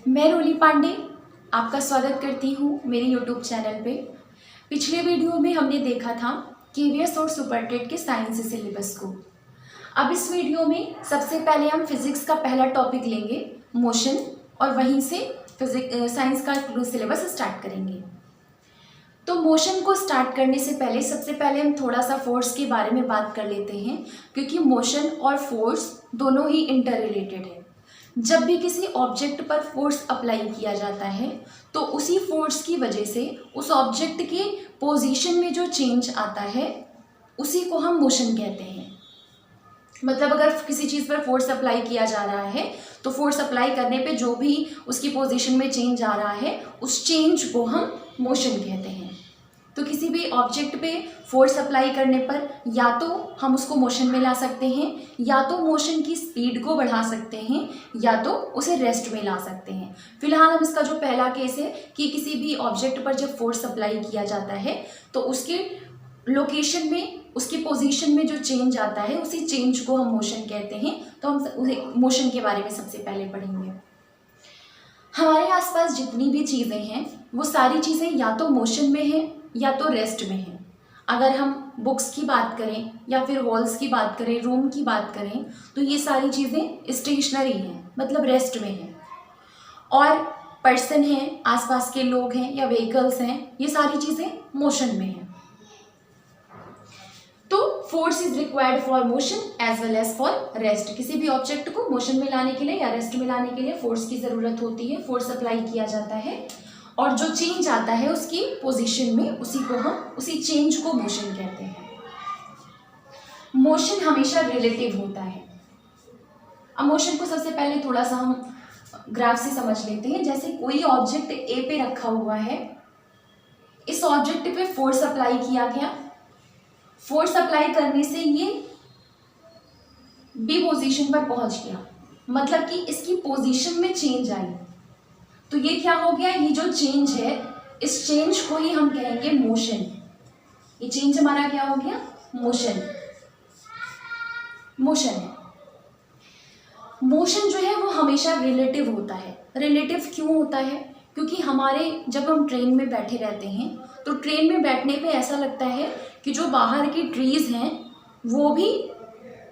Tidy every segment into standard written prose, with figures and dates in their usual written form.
मैं रोली पांडे आपका स्वागत करती हूँ मेरे यूट्यूब चैनल पे। पिछले वीडियो में हमने देखा था केवीएस और सुपरटेट के साइंस सिलेबस को। अब इस वीडियो में सबसे पहले हम फिजिक्स का पहला टॉपिक लेंगे, मोशन, और वहीं से साइंस का सिलेबस स्टार्ट करेंगे। तो मोशन को स्टार्ट करने से पहले सबसे पहले हम थोड़ा सा फोर्स के बारे में बात कर लेते हैं, क्योंकि मोशन और फोर्स दोनों ही इंटर रिलेटेड है। जब भी किसी ऑब्जेक्ट पर फोर्स अप्लाई किया जाता है तो उसी फोर्स की वजह से उस ऑब्जेक्ट के पोजीशन में जो चेंज आता है उसी को हम मोशन कहते हैं। मतलब अगर किसी चीज़ पर फोर्स अप्लाई किया जा रहा है तो फोर्स अप्लाई करने पे जो भी उसकी पोजीशन में चेंज आ रहा है उस चेंज को हम मोशन कहते हैं। तो किसी भी ऑब्जेक्ट पे फोर्स अप्लाई करने पर या तो हम उसको मोशन में ला सकते हैं, या तो मोशन की स्पीड को बढ़ा सकते हैं, या तो उसे रेस्ट में ला सकते हैं। फिलहाल हम इसका जो पहला केस है कि किसी भी ऑब्जेक्ट पर जब फोर्स अप्लाई किया जाता है तो उसके लोकेशन में, उसकी पोजीशन में जो चेंज आता है उसी चेंज को हम मोशन कहते हैं। तो हम मोशन के बारे में सबसे पहले पढ़ेंगे। हमारे आसपास जितनी भी चीज़ें हैं वो सारी चीज़ें या तो मोशन में हैं या तो रेस्ट में हैं। अगर हम बुक्स की बात करें या फिर वॉल्स की बात करें, रूम की बात करें, तो ये सारी चीज़ें स्टेशनरी हैं, मतलब रेस्ट में हैं। और पर्सन हैं, आसपास के लोग हैं या व्हीकल्स हैं, ये सारी चीज़ें मोशन में हैं। तो force is required for motion as well as for rest. किसी भी ऑब्जेक्ट को मोशन में लाने के लिए या रेस्ट में लाने के लिए फोर्स की ज़रूरत होती है। फोर्स अप्लाई किया जाता है और जो चेंज आता है उसकी पोजीशन में, उसी चेंज को मोशन कहते हैं। मोशन हमेशा रिलेटिव होता है। अब मोशन को सबसे पहले थोड़ा सा हम ग्राफ से समझ लेते हैं। जैसे कोई ऑब्जेक्ट ए पे रखा हुआ है, इस ऑब्जेक्ट पे फोर्स अप्लाई किया गया, फोर्स अप्लाई करने से ये बी पोजीशन पर पहुंच गया, मतलब कि इसकी पोजीशन में चेंज आई। तो ये क्या हो गया, ये जो चेंज है इस चेंज को ही हम कहेंगे मोशन। ये चेंज हमारा क्या हो गया, मोशन है। मोशन जो है वो हमेशा रिलेटिव होता है। रिलेटिव क्यों होता है, क्योंकि जब हम ट्रेन में बैठे रहते हैं तो ट्रेन में बैठने पे ऐसा लगता है कि जो बाहर की ट्रीज हैं वो भी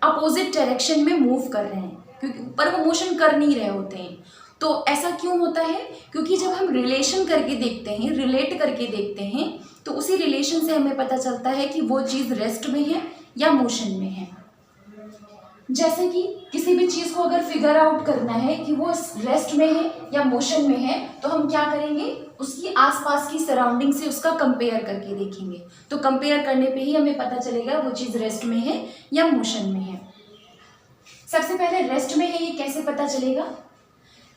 अपोजिट डायरेक्शन में मूव कर रहे हैं, क्योंकि पर वो मोशन कर नहीं रहे होते हैं। तो ऐसा क्यों होता है, क्योंकि जब हम रिलेट करके देखते हैं तो उसी रिलेशन से हमें पता चलता है कि वो चीज़ रेस्ट में है या मोशन में है। जैसे कि किसी भी चीज़ को अगर फिगर आउट करना है कि वो रेस्ट में है या मोशन में है तो हम क्या करेंगे, उसकी आसपास की सराउंडिंग से उसका कंपेयर करके देखेंगे। तो कंपेयर करने पे ही हमें पता चलेगा वो चीज़ रेस्ट में है या मोशन में है। सबसे पहले रेस्ट में है ये कैसे पता चलेगा,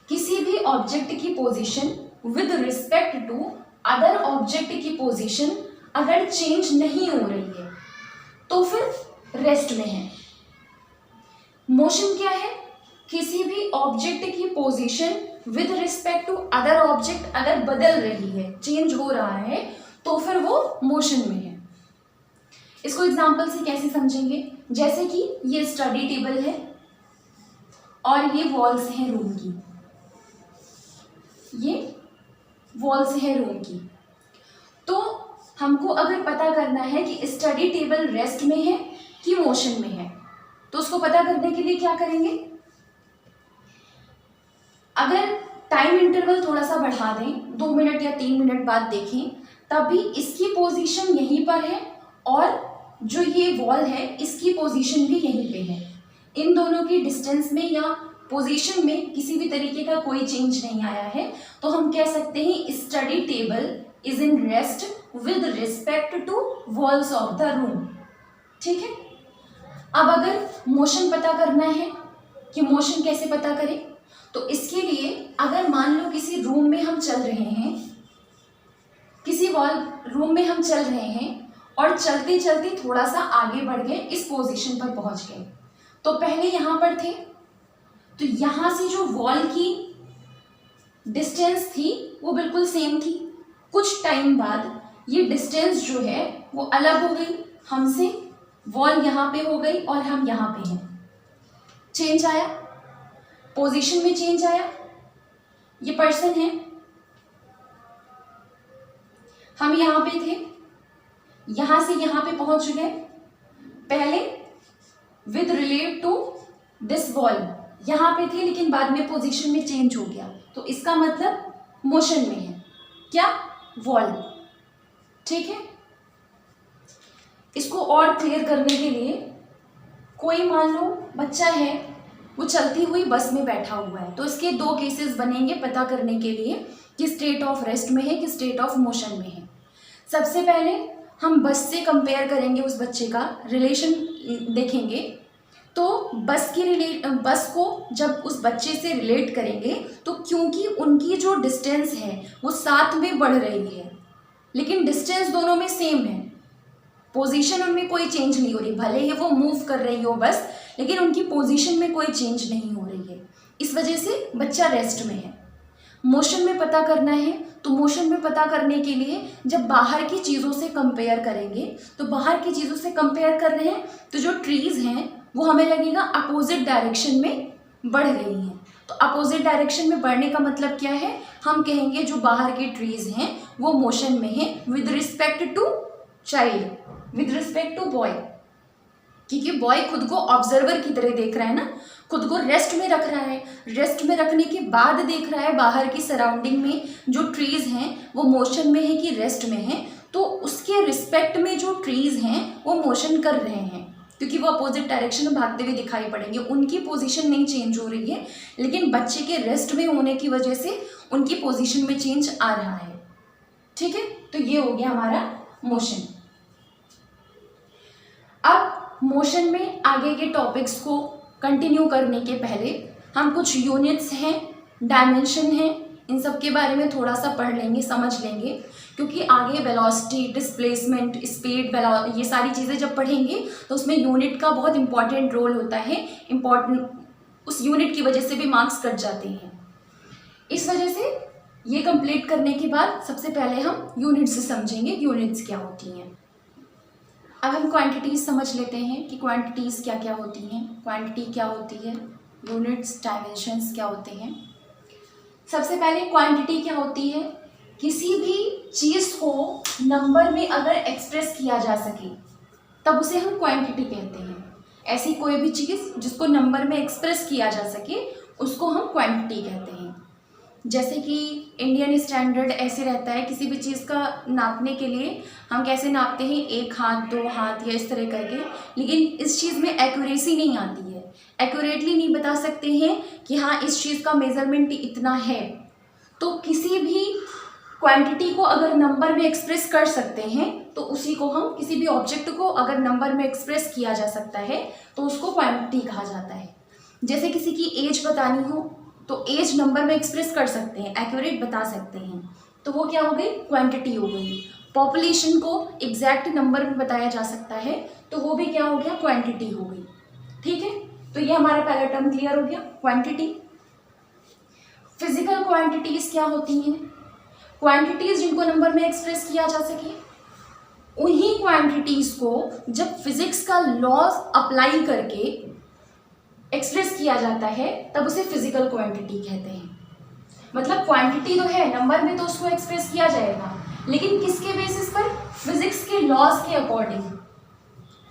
किसी भी ऑब्जेक्ट की position with respect to other object की पोजीशन अगर चेंज नहीं हो रही है तो फिर रेस्ट में है। मोशन क्या है, किसी भी ऑब्जेक्ट की position with respect to other object अगर बदल रही है, चेंज हो रहा है, तो फिर वो मोशन में है। इसको एग्जांपल से कैसे समझेंगे, जैसे कि ये स्टडी टेबल है और ये वॉल्स हैं रूम की, तो हमको अगर पता करना है कि स्टडी टेबल रेस्ट में है कि मोशन में है, तो उसको पता करने के लिए क्या करेंगे, अगर टाइम इंटरवल थोड़ा सा बढ़ा दें, 2 मिनट या 3 मिनट बाद देखें, तब भी इसकी पोजीशन यहीं पर है और जो ये वॉल है इसकी पोजीशन भी यहीं पे है। इन दोनों की डिस्टेंस में या पोजीशन में किसी भी तरीके का कोई चेंज नहीं आया है, तो हम कह सकते हैं study table is in rest with respect to walls of the room. ठीक है। अब अगर मोशन पता करना है कि मोशन कैसे पता करें, तो इसके लिए अगर मान लो किसी रूम में हम चल रहे हैं, किसी रूम में हम चल रहे हैं और चलते चलते थोड़ा सा आगे बढ़ गए, इस पोजीशन पर पहुंच गए, तो पहले यहाँ पर थे तो यहाँ से जो वॉल की डिस्टेंस थी वो बिल्कुल सेम थी। कुछ टाइम बाद ये डिस्टेंस जो है वो अलग हो गई हमसे, वॉल यहाँ पे हो गई और हम यहाँ पे हैं। चेंज आया, पोजीशन में चेंज आया। ये पर्सन है, हम यहाँ पे थे, यहां से यहां पे पहुंच गए, पहले with relate to this wall यहां पे थे लेकिन बाद में पोजीशन में चेंज हो गया, तो इसका मतलब मोशन में है, क्या, वॉल। ठीक है, इसको और क्लियर करने के लिए कोई मान लो बच्चा है, वो चलती हुई बस में बैठा हुआ है, तो इसके दो केसेस बनेंगे पता करने के लिए कि स्टेट ऑफ रेस्ट में है कि स्टेट ऑफ मोशन में है। सबसे पहले हम बस से कंपेयर करेंगे, उस बच्चे का रिलेशन देखेंगे, तो बस को जब उस बच्चे से रिलेट करेंगे तो क्योंकि उनकी जो डिस्टेंस है वो साथ में बढ़ रही है, लेकिन डिस्टेंस दोनों में सेम है, पोजीशन उनमें कोई चेंज नहीं हो रही, भले ही वो मूव कर रही हो बस, लेकिन उनकी पोजीशन में कोई चेंज नहीं हो रही है, इस वजह से बच्चा रेस्ट में है। मोशन में पता करना है, तो मोशन में पता करने के लिए जब बाहर की चीज़ों से कंपेयर करेंगे, तो बाहर की चीज़ों से कंपेयर कर रहे हैं तो जो ट्रीज़ हैं वो हमें लगेगा अपोजिट डायरेक्शन में बढ़ रही हैं, तो अपोजिट डायरेक्शन में बढ़ने का मतलब क्या है, हम कहेंगे जो बाहर की ट्रीज़ हैं वो मोशन में है with respect to child, with respect to boy, क्योंकि बॉय खुद को ऑब्जर्वर की तरह देख रहा है ना, खुद को रेस्ट में रख रहा है, रेस्ट में रखने के बाद देख रहा है बाहर की सराउंडिंग में जो ट्रीज़ हैं वो मोशन में है कि रेस्ट में है, तो उसके रिस्पेक्ट में जो ट्रीज़ हैं वो मोशन कर रहे हैं, क्योंकि वो अपोजिट डायरेक्शन में भागते हुए दिखाई पड़ेंगे, उनकी पोजीशन नहीं चेंज हो रही है, लेकिन बच्चे के रेस्ट में होने की वजह से उनकी पोजीशन में चेंज आ रहा है। ठीक है, तो ये हो गया हमारा मोशन। अब मोशन में आगे के टॉपिक्स को कंटिन्यू करने के पहले हम कुछ यूनिट्स हैं, डायमेंशन हैं, इन सब के बारे में थोड़ा सा पढ़ लेंगे, समझ लेंगे, क्योंकि आगे वेलोसिटी, डिस्प्लेसमेंट, स्पीड, ये सारी चीज़ें जब पढ़ेंगे तो उसमें यूनिट का बहुत इंपॉर्टेंट रोल होता है, उस यूनिट की वजह से भी मार्क्स कट जाते हैं। इस वजह से ये कंप्लीट करने के बाद सबसे पहले हम यूनिट्स से समझेंगे यूनिट्स क्या होती हैं। अब हम क्वांटिटीज़ समझ लेते हैं कि क्वांटिटीज़ क्या क्या होती हैं, क्वांटिटी क्या होती है, यूनिट्स, डायमेंशंस क्या होते हैं। सबसे पहले क्वांटिटी क्या होती है, किसी भी चीज़ को नंबर में अगर एक्सप्रेस किया जा सके तब उसे हम क्वांटिटी कहते हैं। ऐसी कोई भी चीज़ जिसको नंबर में एक्सप्रेस किया जा सके उसको हम क्वांटिटी कहते हैं। जैसे कि इंडियन स्टैंडर्ड ऐसे रहता है, किसी भी चीज़ का नापने के लिए हम कैसे नापते हैं, 1 हाथ 2 हाथ या इस तरह करके, लेकिन इस चीज़ में एक्यूरेसी नहीं आती है, एक्यूरेटली नहीं बता सकते हैं कि हाँ इस चीज़ का मेज़रमेंट इतना है। तो किसी भी क्वांटिटी को अगर नंबर में एक्सप्रेस कर सकते हैं तो उसी को हम, किसी भी ऑब्जेक्ट को अगर नंबर में एक्सप्रेस किया जा सकता है तो उसको क्वांटिटी कहा जाता है। जैसे किसी की एज बतानी हो तो एज नंबर में एक्सप्रेस कर सकते हैं, एक्यूरेट बता सकते हैं, तो वो क्या हो गई, क्वांटिटी हो गई। पॉपुलेशन को एग्जैक्ट नंबर में बताया जा सकता है तो वो भी क्या हो गया, क्वांटिटी हो गई। ठीक है, तो ये हमारा पहला टर्म क्लियर हो गया, क्वांटिटी। फिजिकल क्वांटिटीज क्या होती हैं, क्वांटिटीज जिनको नंबर में एक्सप्रेस किया जा सके, उन्हीं क्वांटिटीज को जब फिजिक्स का लॉज अप्लाई करके एक्सप्रेस किया जाता है तब उसे फिजिकल क्वांटिटी कहते हैं। मतलब क्वांटिटी तो है, नंबर में तो उसको एक्सप्रेस किया जाएगा, लेकिन किसके बेसिस पर, फिजिक्स के लॉज के अकॉर्डिंग।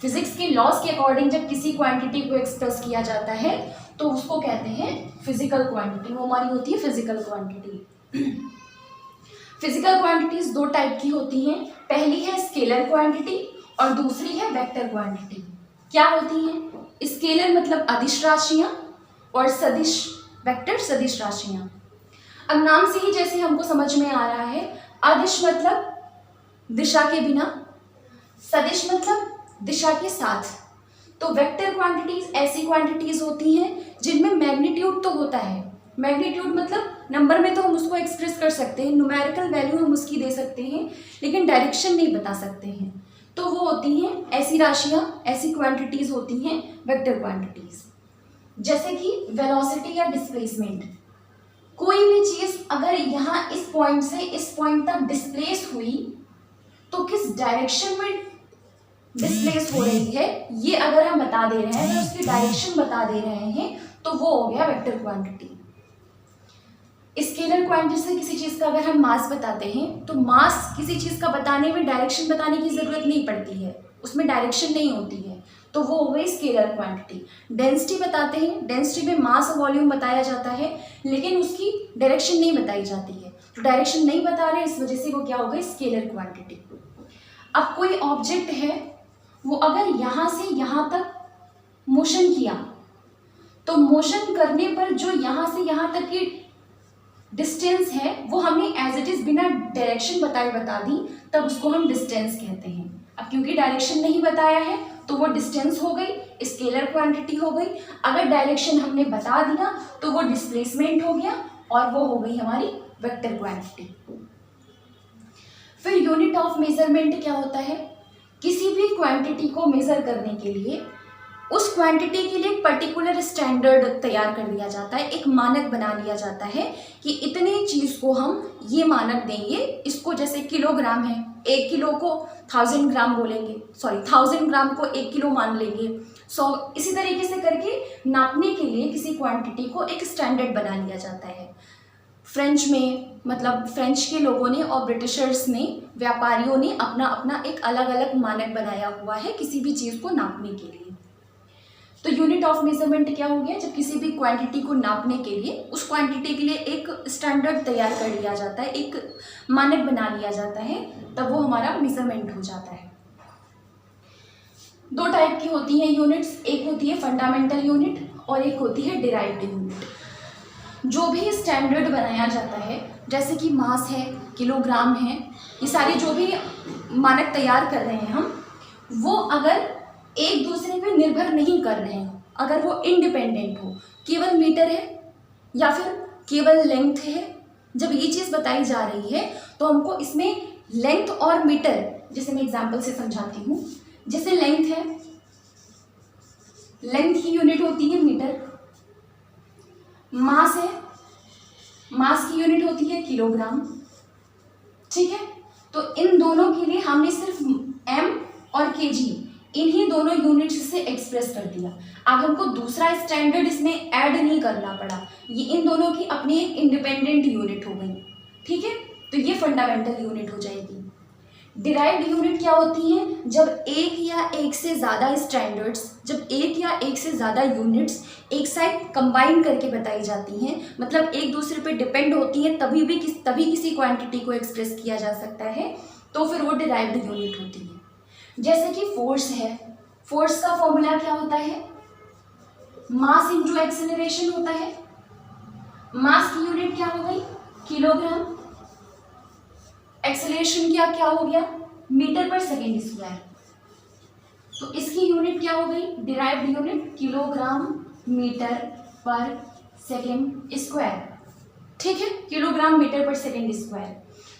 फिजिक्स के लॉज के अकॉर्डिंग जब किसी क्वांटिटी को एक्सप्रेस किया जाता है तो उसको कहते हैं फिजिकल क्वांटिटी, वो हमारी होती है फिजिकल क्वांटिटी। फिजिकल क्वांटिटीज दो टाइप की होती हैं, पहली है स्केलर क्वांटिटी और दूसरी है वेक्टर क्वांटिटी। क्या होती हैं, स्केलर मतलब अदिश राशियां और सदिश, वेक्टर सदिश राशियां। अब नाम से ही जैसे हमको समझ में आ रहा है, अदिश मतलब दिशा के बिना, सदिश मतलब दिशा के साथ। तो वेक्टर क्वांटिटीज ऐसी क्वांटिटीज होती हैं जिनमें मैग्नीट्यूड तो होता है, मैग्नीट्यूड मतलब नंबर में तो हम उसको एक्सप्रेस कर सकते हैं, न्यूमेरिकल वैल्यू हम उसकी दे सकते हैं, लेकिन डायरेक्शन नहीं बता सकते हैं। तो वो होती हैं ऐसी राशियां, ऐसी क्वांटिटीज होती हैं वेक्टर क्वांटिटीज। जैसे कि वेलोसिटी या डिस्प्लेसमेंट, कोई भी चीज़ अगर यहाँ इस पॉइंट से इस पॉइंट तक डिस्प्लेस हुई तो किस डायरेक्शन में डिस्प्लेस हो रही है ये अगर हम बता दे रहे हैं, अगर उसकी डायरेक्शन बता दे रहे हैं तो वो हो गया वेक्टर क्वांटिटी। स्केलर क्वांटिटी से किसी चीज़ का अगर हम मास बताते हैं तो मास किसी चीज़ का बताने में डायरेक्शन बताने की ज़रूरत नहीं पड़ती है, उसमें डायरेक्शन नहीं होती है, तो वो हो गई स्केलर क्वांटिटी। डेंसिटी बताते हैं, डेंसिटी में मास और वॉल्यूम बताया जाता है लेकिन उसकी डायरेक्शन नहीं बताई जाती है, तो डायरेक्शन नहीं बता रहे इस वजह से वो क्या हो गई स्केलर क्वांटिटी। अब कोई ऑब्जेक्ट है वो अगर यहाँ से यहाँ तक मोशन किया तो मोशन करने पर जो यहाँ से यहाँ तक की डिस्टेंस है वो हमने एज इट इज बिना डायरेक्शन बताए बता दी, तब उसको हम डिस्टेंस कहते हैं। अब क्योंकि डायरेक्शन नहीं बताया है तो वो डिस्टेंस हो गई, स्केलर क्वांटिटी हो गई। अगर डायरेक्शन हमने बता दिया तो वो डिस्प्लेसमेंट हो गया और वो हो गई हमारी वेक्टर क्वांटिटी। फिर यूनिट ऑफ मेजरमेंट क्या होता है? किसी भी क्वांटिटी को मेजर करने के लिए उस क्वांटिटी के लिए एक पर्टिकुलर स्टैंडर्ड तैयार कर दिया जाता है, एक मानक बना लिया जाता है कि इतनी चीज़ को हम ये मानक देंगे, इसको जैसे किलोग्राम है, 1 किलो को 1000 ग्राम बोलेंगे, सॉरी 1000 ग्राम को 1 किलो मान लेंगे। इसी तरीके से करके नापने के लिए किसी क्वांटिटी को एक स्टैंडर्ड बना लिया जाता है। फ्रेंच में मतलब फ्रेंच के लोगों ने और ब्रिटिशर्स ने, व्यापारियों ने अपना अपना एक अलग अलग मानक बनाया हुआ है किसी भी चीज़ को नापने के लिए। तो यूनिट ऑफ मेजरमेंट क्या हो गया? जब किसी भी क्वांटिटी को नापने के लिए उस क्वांटिटी के लिए एक स्टैंडर्ड तैयार कर लिया जाता है, एक मानक बना लिया जाता है, तब वो हमारा मेजरमेंट हो जाता है। 2 टाइप की होती हैं यूनिट्स, एक होती है फंडामेंटल यूनिट और एक होती है डिराइव्ड यूनिट। जो भी स्टैंडर्ड बनाया जाता है जैसे कि मास है, किलोग्राम है, ये सारे जो भी मानक तैयार कर रहे हैं हम, वो अगर एक दूसरे पे निर्भर नहीं कर रहे हो, अगर वो इंडिपेंडेंट हो, केवल मीटर है या फिर केवल लेंथ है, जब ये चीज़ बताई जा रही है तो हमको इसमें लेंथ और मीटर, जैसे मैं एग्जांपल से समझाती हूँ। जैसे लेंथ है, लेंथ की यूनिट होती है मीटर। मास है, मास की यूनिट होती है किलोग्राम। ठीक है, तो इन दोनों के लिए हमने सिर्फ एम और केजी इन्हीं दोनों यूनिट्स से एक्सप्रेस कर दिया। अब हमको दूसरा स्टैंडर्ड इसमें ऐड नहीं करना पड़ा, ये इन दोनों की अपनी एक इंडिपेंडेंट यूनिट हो गई। ठीक है, तो ये फंडामेंटल यूनिट हो जाएगी। डिराइव्ड यूनिट क्या होती है? जब एक या एक से ज़्यादा स्टैंडर्ड्स, जब एक या एक से ज़्यादा यूनिट्स एक साथ कंबाइन करके बताई जाती हैं, मतलब एक दूसरे पे डिपेंड होती हैं, तभी किसी क्वांटिटी को एक्सप्रेस किया जा सकता है, तो फिर वो डिराइव्ड यूनिट होती है। जैसे कि फोर्स है, फोर्स का फॉर्मूला क्या होता है? मास इंटू एक्सेलरेशन होता है। मास की यूनिट क्या हो गई? किलोग्राम। एक्सेलरेशन क्या हो गया? मीटर पर सेकेंड स्क्वायर। तो इसकी यूनिट क्या हो गई? डिराइव्ड यूनिट किलोग्राम मीटर पर सेकेंड स्क्वायर। ठीक है, किलोग्राम मीटर पर सेकेंड स्क्वायर।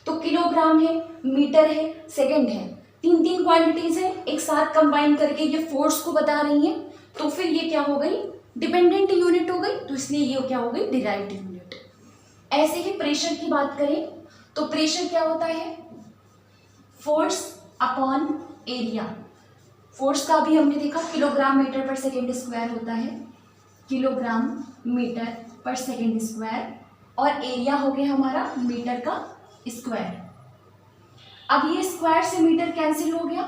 तो किलोग्राम है, मीटर है, सेकेंड है, तीन क्वांटिटीज है, एक साथ कंबाइन करके ये फोर्स को बता रही हैं, तो फिर ये क्या हो गई? डिपेंडेंट यूनिट हो गई, तो इसलिए ये क्या हो गई? Derived unit. ऐसे ही प्रेशर की बात करें तो प्रेशर क्या होता है? Force upon area. फोर्स का भी हमने देखा किलोग्राम मीटर पर सेकेंड स्क्वायर होता है, किलोग्राम मीटर पर सेकेंड स्क्वायर, और एरिया हो गया हमारा मीटर का स्क्वायर। अब ये स्क्वायर से मीटर कैंसिल हो गया,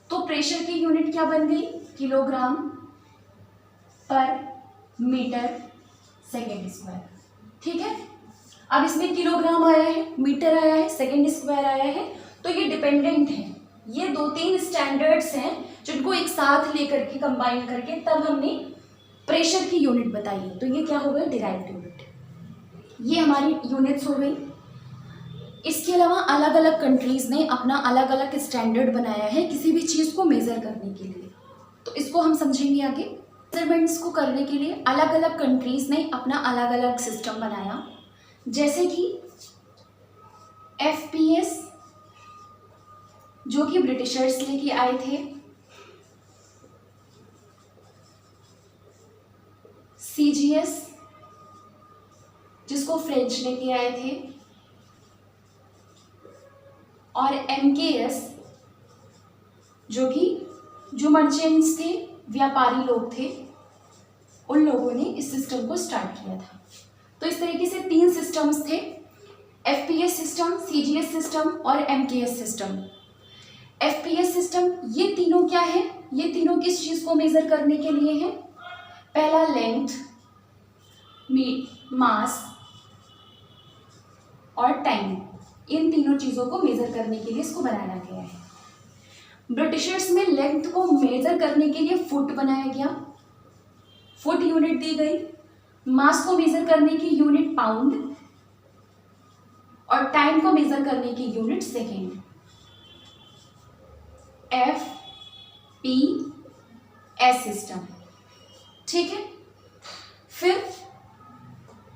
तो प्रेशर की यूनिट क्या बन गई? किलोग्राम पर मीटर सेकेंड स्क्वायर। ठीक है, अब इसमें किलोग्राम आया है, मीटर आया है, सेकेंड स्क्वायर आया है, तो ये डिपेंडेंट है। ये 2-3 स्टैंडर्ड्स हैं जिनको एक साथ लेकर के कंबाइन करके तब हमने प्रेशर की यूनिट बताई है, तो ये क्या हो गई? Derived unit. ये हमारी यूनिट्स हो गई। इसके अलावा अलग अलग कंट्रीज़ ने अपना अलग अलग स्टैंडर्ड बनाया है किसी भी चीज़ को मेज़र करने के लिए, तो इसको हम समझेंगे आगे। मेजरमेंट्स को करने के लिए अलग अलग कंट्रीज़ ने अपना अलग अलग सिस्टम बनाया, जैसे कि FPS जो कि ब्रिटिशर्स लेके आए थे, CGS जिसको फ्रेंच लेके आए थे, और MKS जो मर्चेंट्स थे, व्यापारी लोग थे, उन लोगों ने इस सिस्टम को स्टार्ट किया था। तो तो इस तरीके से 3 सिस्टम्स थे, एफपीएस सिस्टम, सीजीएस सिस्टम और एमकेएस सिस्टम। एफपीएस सिस्टम, ये तीनों क्या है, ये तीनों किस चीज़ को मेज़र करने के लिए हैं? पहला लेंथ, मास और टाइम, इन तीनों चीज़ों को मेज़र करने के लिए इसको बनाया गया है। ब्रिटिशर्स में लेंथ को मेज़र करने के लिए फुट बनाया गया, फुट यूनिट दी गई। मास को मेज़र करने की यूनिट पाउंड और टाइम को मेज़र करने की यूनिट सेकेंड, एफपीएस सिस्टम। ठीक है। फिर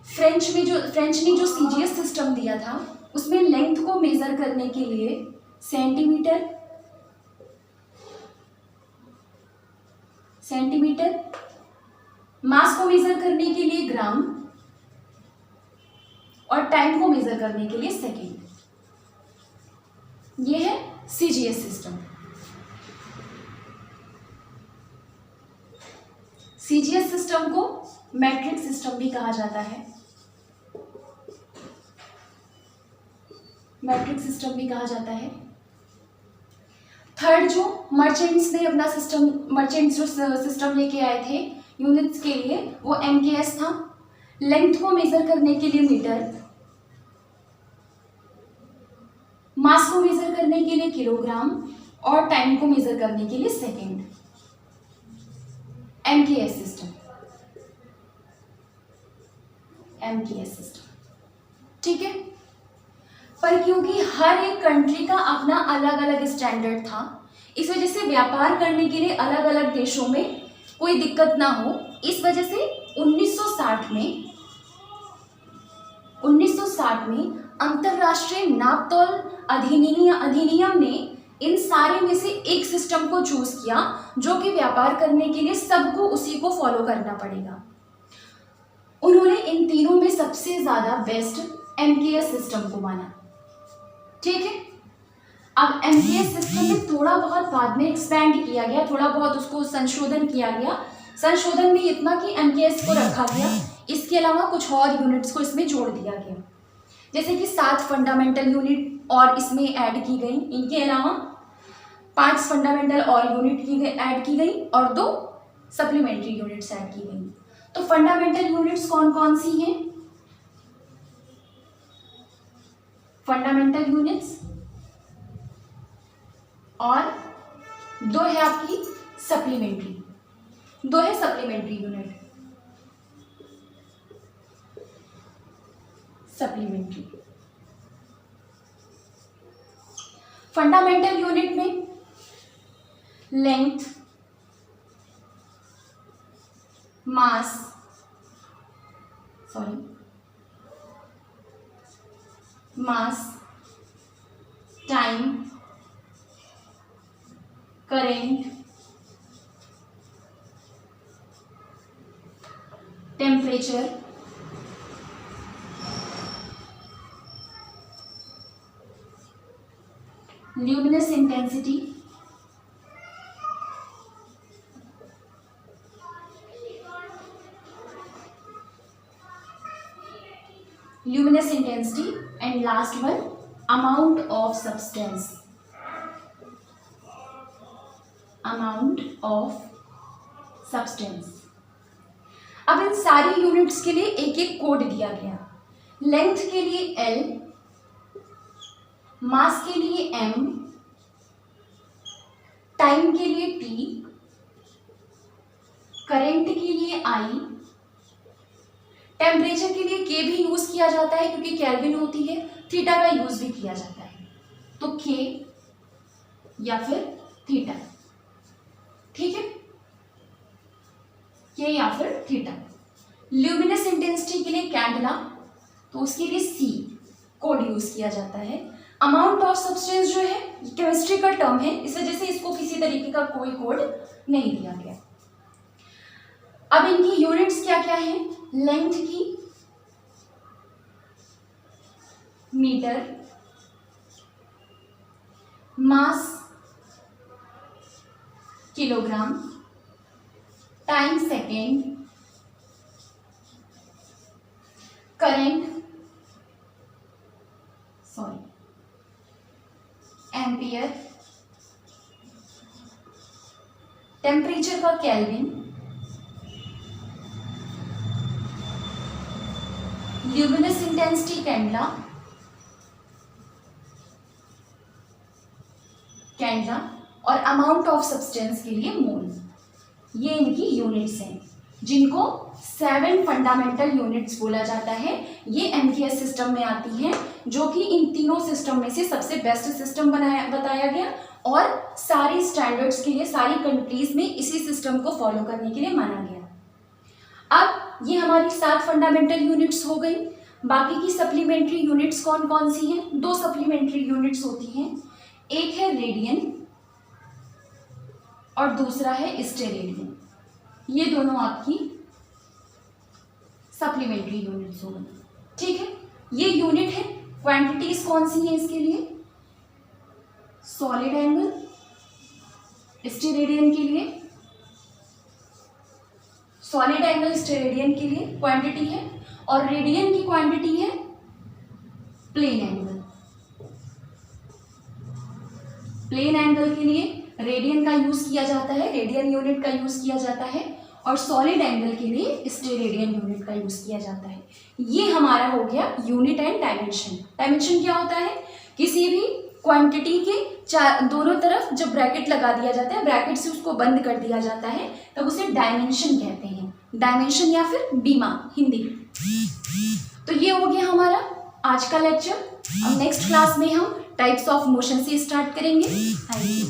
फ्रेंच ने जो सीजीएस सिस्टम दिया था उसमें लेंथ को मेज़र करने के लिए सेंटीमीटर, मास को मेज़र करने के लिए ग्राम और टाइम को मेज़र करने के लिए सेकेंड। ये है सीजीएस सिस्टम। सीजीएस सिस्टम को मैट्रिक सिस्टम भी कहा जाता है, मैट्रिक सिस्टम भी कहा जाता है। थर्ड, जो मर्चेंट्स ने अपना सिस्टम, मर्चेंट्स जो सिस्टम लेके आए थे यूनिट्स के लिए, वो एमकेएस था। लेंथ को मेजर करने के लिए मीटर, मास को मेजर करने के लिए किलोग्राम और टाइम को मेजर करने के लिए second, MKS system, MKS system. ठीक है। पर क्योंकि हर एक कंट्री का अपना अलग अलग स्टैंडर्ड था, इस वजह से व्यापार करने के लिए अलग अलग देशों में कोई दिक्कत ना हो, इस वजह से 1960 में अंतरराष्ट्रीय नापतोल अधिनियम ने इन सारे में से एक सिस्टम को चूज किया जो कि व्यापार करने के लिए सबको उसी को फॉलो करना पड़ेगा। उन्होंने इन तीनों में सबसे ज्यादा बेस्ट एमकेएस सिस्टम को माना। ठीक है। अब एमकेएस सिस्टम में थोड़ा बहुत बाद में एक्सपैंड किया गया, थोड़ा बहुत उसको संशोधन किया गया। संशोधन में इतना कि एमकेएस को रखा गया, इसके अलावा कुछ और यूनिट्स को इसमें जोड़ दिया गया, जैसे कि 7 फंडामेंटल यूनिट और इसमें ऐड की गई। इनके अलावा 5 फंडामेंटल और यूनिट ऐड की गई और 2 सप्लीमेंट्री यूनिट्स ऐड की गई। तो फंडामेंटल यूनिट्स कौन कौन सी हैं? फंडामेंटल यूनिट्स और 2 है आपकी सप्लीमेंट्री, 2 है supplementary unit, supplementary. Fundamental unit में length, mass, time, current, temperature, luminous intensity, and last one amount of substance, अब इन सारी यूनिट्स के लिए एक एक कोड दिया गया। लेंथ के लिए L, मास के लिए M, टाइम के लिए T, करेंट के लिए I, टेम्परेचर के लिए K भी यूज किया जाता है क्योंकि केल्विन होती है, थीटा का यूज भी किया जाता है, तो K या फिर थीटा। ठीक है, K या फिर थीटा। ल्यूमिनस इंटेंसिटी के लिए कैंडेला, तो उसके लिए C कोड यूज किया जाता है। अमाउंट ऑफ सब्सटेंस जो है केमिस्ट्री का टर्म है, इस वजह से इसको किसी तरीके का कोई कोड नहीं दिया गया। अब इनकी यूनिट्स क्या क्या है? लेंथ की metre, mass kilogram, time second, current, ampere, temperature का केल्विन, ल्यूमिनस इंटेंसिटी कैंडला और अमाउंट ऑफ सब्सटेंस के लिए मोल। ये इनकी यूनिट्स हैं जिनको 7 फंडामेंटल यूनिट्स बोला जाता है। ये एमकेएस सिस्टम में आती हैं, जो कि इन तीनों सिस्टम में से सबसे बेस्ट सिस्टम बताया गया और सारी स्टैंडर्ड्स के लिए सारी कंट्रीज में इसी सिस्टम को फॉलो करने के लिए माना गया। अब ये हमारी 7 फंडामेंटल यूनिट्स हो गई। बाकी की सप्लीमेंट्री यूनिट्स कौन कौन सी हैं? 2 सप्लीमेंट्री यूनिट्स होती हैं, एक है रेडियन और दूसरा है स्टेरेडियन। ये दोनों आपकी सप्लीमेंट्री यूनिट्स हो गई। ठीक है, ये यूनिट है। क्वांटिटीज कौन सी हैं इसके लिए? सॉलिड एंगल स्टेरेडियन के लिए, सॉलिड एंगल स्टेरेडियन के लिए क्वांटिटी है, और रेडियन की क्वांटिटी है प्लेन एंगल। प्लेन एंगल के लिए रेडियन का यूज किया जाता है, रेडियन यूनिट का यूज किया जाता है, और सॉलिड एंगल के लिए स्टेरेडियन यूनिट का यूज किया जाता है। ये हमारा हो गया यूनिट एंड डायमेंशन। डायमेंशन क्या होता है? किसी भी क्वांटिटी के दोनों तरफ जब ब्रैकेट लगा दिया जाता है, ब्रैकेट से उसको बंद कर दिया जाता है, तब उसे डायमेंशन कहते हैं। डायमेंशन या फिर बीमा हिंदी। तो ये हो गया हमारा आज का लेक्चर। अब नेक्स्ट क्लास में हम टाइप्स ऑफ मोशन से स्टार्ट करेंगे। Thank you.